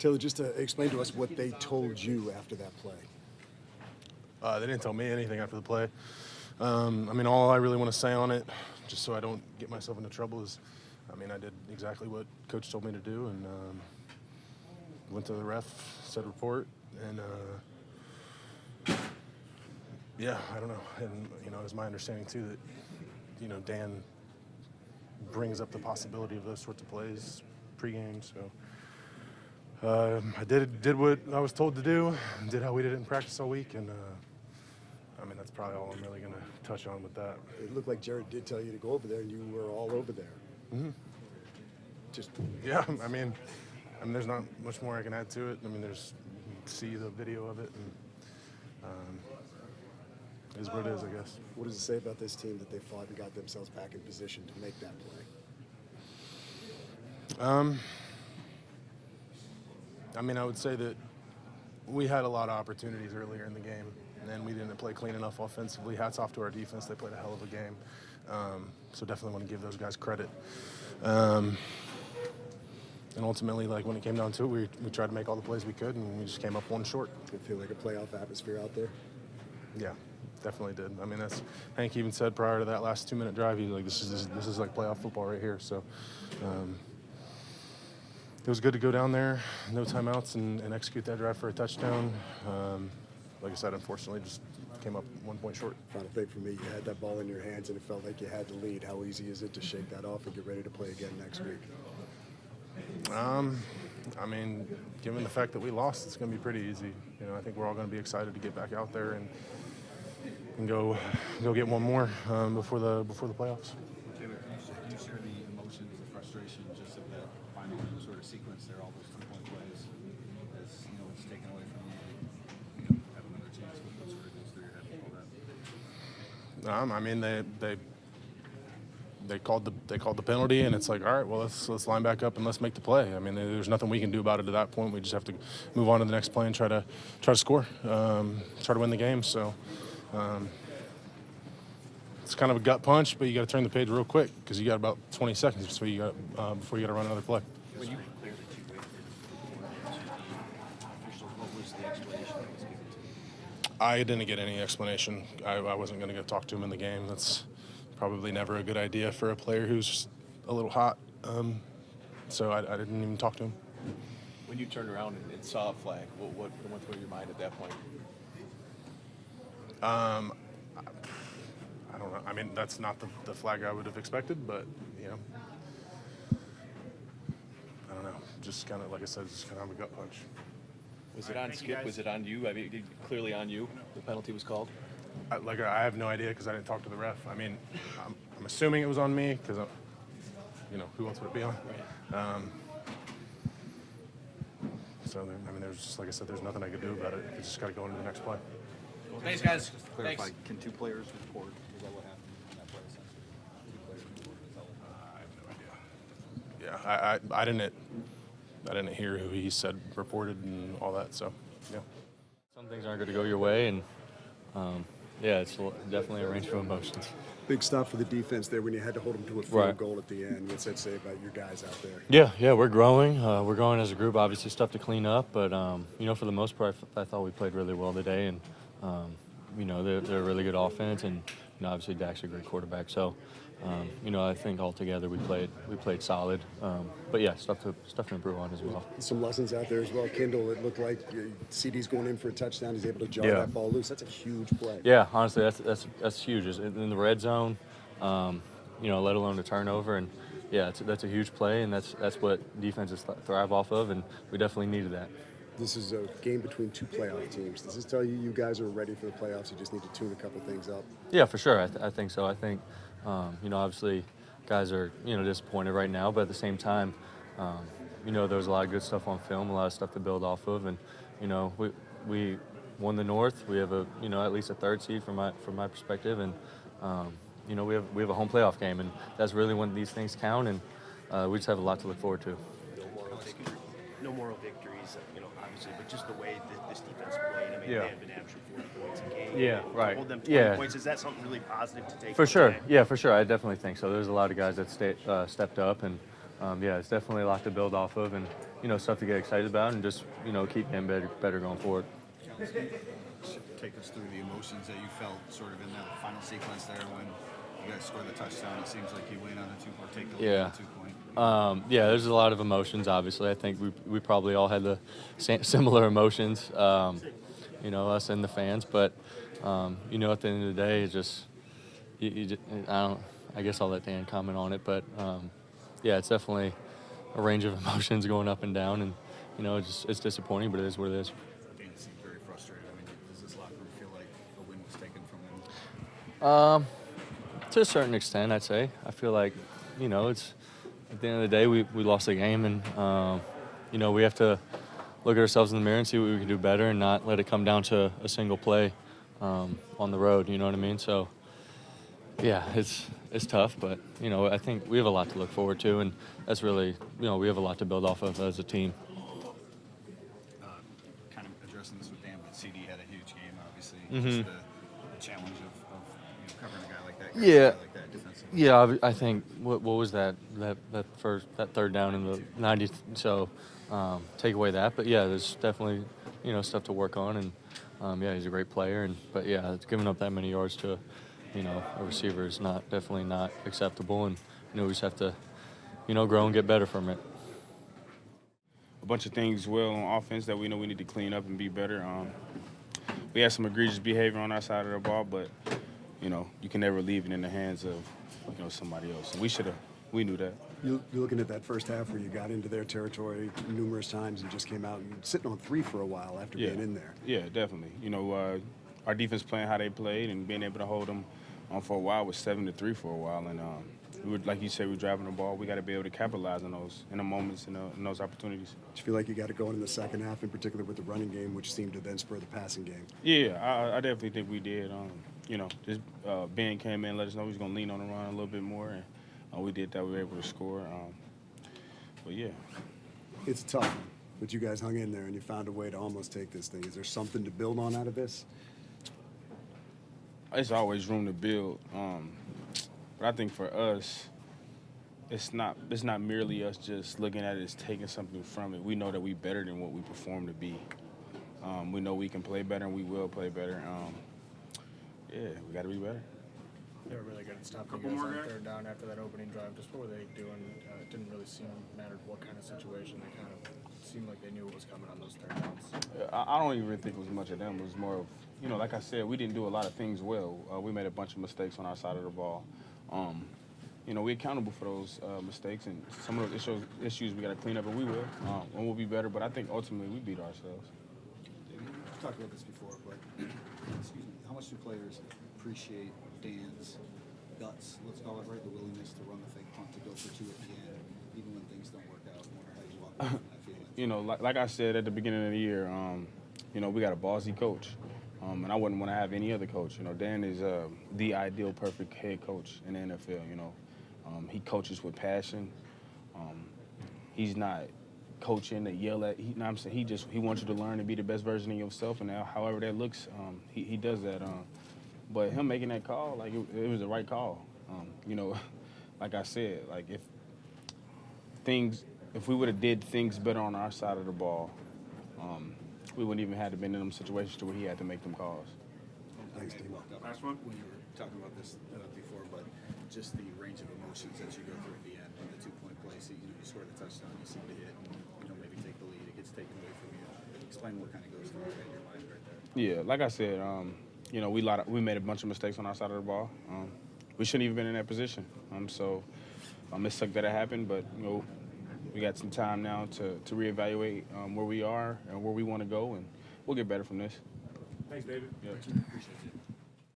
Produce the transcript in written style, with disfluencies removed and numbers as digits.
Taylor, just to explain to us what they told you after that play. They didn't tell me anything after the play. I mean, all I really want to say on it, just so I don't get myself into trouble, is, I mean, I did exactly what Coach told me to do, and went to the ref, said report, and yeah, I don't know. And, you know, it's my understanding, too, that, you know, Dan brings up the possibility of those sorts of plays pregame, so I did what I was told to do, did how we did it in practice all week, and I mean, that's probably all I'm really going to touch on with that. It looked like Jared did tell you to go over there, and you were all over there. Mm-hmm. Just yeah, I mean, there's not much more I can add to it. I mean, you can see the video of it, and it is what it is, I guess. What does it say about this team that they fought and got themselves back in position to make that play? I mean, I would say that we had a lot of opportunities earlier in the game, and we didn't play clean enough offensively. Hats off to our defense. They played a hell of a game. So definitely want to give those guys credit. And ultimately, like, when it came down to it, we tried to make all the plays we could, and we just came up one short. Did it feel like a playoff atmosphere out there? Yeah, definitely did. I mean, that's Hank even said prior to that last 2-minute drive, he was like, this is like playoff football right here. So it was good to go down there, no timeouts, and execute that drive for a touchdown. Like I said, unfortunately, just came up 1 point short. Final thing for me, you had that ball in your hands, and it felt like you had the lead. How easy is it to shake that off and get ready to play again next week? I mean, given the fact that we lost, it's going to be pretty easy. You know, I think we're all going to be excited to get back out there and go get one more before the playoffs. Taylor, can you share the emotions, the frustration, just of that final sort of sequence there, all those 2-point plays, as you know, it's taken away from you, have another chance? What sort of goes through your head with all that? I mean, they called the penalty, and it's like, all right, well, let's line back up and let's make the play. I mean, there's nothing we can do about it at that point. We just have to move on to the next play and try to score, try to win the game. So it's kind of a gut punch, but you got to turn the page real quick because you got about 20 seconds before you got to run another play. When you declared that you waited for officials, what was the explanation that was given to you? I didn't get any explanation. I wasn't going to go talk to him in the game. That's probably never a good idea for a player who's a little hot. So I didn't even talk to him. When you turned around and saw a flag, what went through your mind at that point? I don't know. I mean, that's not the flag I would have expected, but, you know, I don't know. Just kind of, like I said, just kind of a gut punch. Was it on Skip? Was it on you? I mean, clearly on you, the penalty was called? I have no idea because I didn't talk to the ref. I mean, I'm assuming it was on me because, you know, who else would it be on? Right. So, I mean, there's just, like I said, there's nothing I could do about it. I just got to go into the next play. Thanks, guys. Just to clarify, Thanks. can 2 players report? Is that what happened on that play, essentially? 2 players report, is that what happened? I have no idea. Yeah, I didn't hear who he said reported and all that. So, yeah. Some things aren't going to go your way, and yeah, it's definitely a range of emotions. Big stop for the defense there when you had to hold them to a field goal at the end. What's that say about your guys out there? Yeah, we're growing. We're growing as a group. Obviously, stuff to clean up, but you know, for the most part, I thought we played really well today, and you know, they're a really good offense, and you know, obviously Dak's a great quarterback. So, you know, I think altogether we played solid. But yeah, stuff to improve on as well. Some lessons out there as well. Kendall, it looked like CD's going in for a touchdown. He's able to jar Yeah. that ball loose. That's a huge play. Yeah, honestly, that's huge. It's in the red zone, you know, let alone a turnover, and yeah, that's a huge play, and that's what defenses thrive off of, and we definitely needed that. This is a game between 2 playoff teams. Does this tell you you guys are ready for the playoffs? You just need to tune a couple things up? Yeah, for sure. I think so. I think, you know, obviously guys are, you know, disappointed right now, but at the same time, you know, there's a lot of good stuff on film, a lot of stuff to build off of, and, you know, we won the North. We have you know, at least a 3rd seed from my perspective, and, you know, we have a home playoff game, and that's really when these things count, and we just have a lot to look forward to. No moral victories, you know, obviously, but just the way that this defense played. I mean, Yeah. they had been averaging 40 points a game. Yeah, To right. hold them 20 Yeah. points. Is that something really positive to take? For from sure. today? Yeah, for sure. I definitely think so. There's a lot of guys that stepped up, and yeah, it's definitely a lot to build off of, and stuff to get excited about, and just keep getting better going forward. Take us through the emotions that you felt sort of in that final sequence there when you guys score the touchdown. It seems like you win on the or take the lead on the 2-point. Yeah, there's a lot of emotions. Obviously, I think we probably all had the similar emotions. Us and the fans, but at the end of the day, it's just I guess I'll let Dan comment on it, but yeah, it's definitely a range of emotions going up and down, and it's disappointing, but it is what it is. Dan seemed very frustrated. I mean, does this locker room feel like a win was taken from them? To a certain extent, I'd say. I feel like it's at the end of the day, we lost the game, and we have to look at ourselves in the mirror and see what we can do better, and not let it come down to a single play on the road. You know what I mean? So yeah, it's tough, but I think we have a lot to look forward to, and that's really we have a lot to build off of as a team. Kind of addressing this with Dan, but CD had a huge game, obviously. Mm-hmm. Just the challenge of covering a guy like that. Yeah. Like that defensively. Yeah, I think what was that third down in the 90th? So take away that, but yeah, there's definitely stuff to work on, and yeah, he's a great player, but yeah, giving up that many yards to a receiver is definitely not acceptable, and we just have to grow and get better from it. A bunch of things on offense that we know we need to clean up and be better. We had some egregious behavior on our side of the ball, but you can never leave it in the hands of somebody else. And we knew that. You're looking at that first half where you got into their territory numerous times and just came out and sitting on 3 for a while after being in there. Yeah, definitely. Our defense playing how they played and being able to hold them for a while was 7-3 for a while, and we were, like you said, we were driving the ball. We got to be able to capitalize on those in the moments and in those opportunities. Do you feel like you got it going in the second half, in particular with the running game, which seemed to then spur the passing game? Yeah, I definitely think we did. Ben came in, let us know he was going to lean on the run a little bit more, and we did that. We were able to score. But yeah, it's tough, but you guys hung in there and you found a way to almost take this thing. Is there something to build on out of this? There's always room to build, but I think for us, it's not merely us just looking at it as taking something from it. We know that we're better than what we perform to be. We know we can play better, and we will play better. Yeah, we got to be better. They were really good at stopping you guys on third down after that opening drive. Just what were they doing? It didn't really seem mattered what kind of situation. They kind of seemed like they knew what was coming on those third downs. I don't even think it was much of them. It was more of, like I said, we didn't do a lot of things well. We made a bunch of mistakes on our side of the ball. We're accountable for those mistakes, and some of those issues we got to clean up, and we will. And we'll be better, but I think ultimately we beat ourselves. David, we've talked about this before, but excuse me, how much do players appreciate Dan's guts, let's call it, right? The willingness to run the fake punt, to go for 2 at the end, even when things don't work out. I wonder how you walk away from that feeling. Like I said at the beginning of the year, we got a ballsy coach, and I wouldn't want to have any other coach. Dan is the ideal, perfect head coach in the NFL. He coaches with passion. He's not coaching to yell at. He wants you to learn and be the best version of yourself, and however that looks, he does that. But him making that call, like it was the right call. Like I said, like if we would have did things better on our side of the ball, we wouldn't even have to been in them situations to where he had to make them calls. Thanks, Team. Last one. When you were talking about this before, but just the range of emotions that you go through at the end, and the 2-point play, so, you score the touchdown, you seem to hit, and maybe take the lead, it gets taken away from you. Explain what kind of goes through your mind right there. Yeah, like I said, we made a bunch of mistakes on our side of the ball. We shouldn't even been in that position. So it sucked that it happened, but we got some time now to reevaluate where we are and where we want to go, and we'll get better from this. Thanks, David. Yeah. Appreciate it.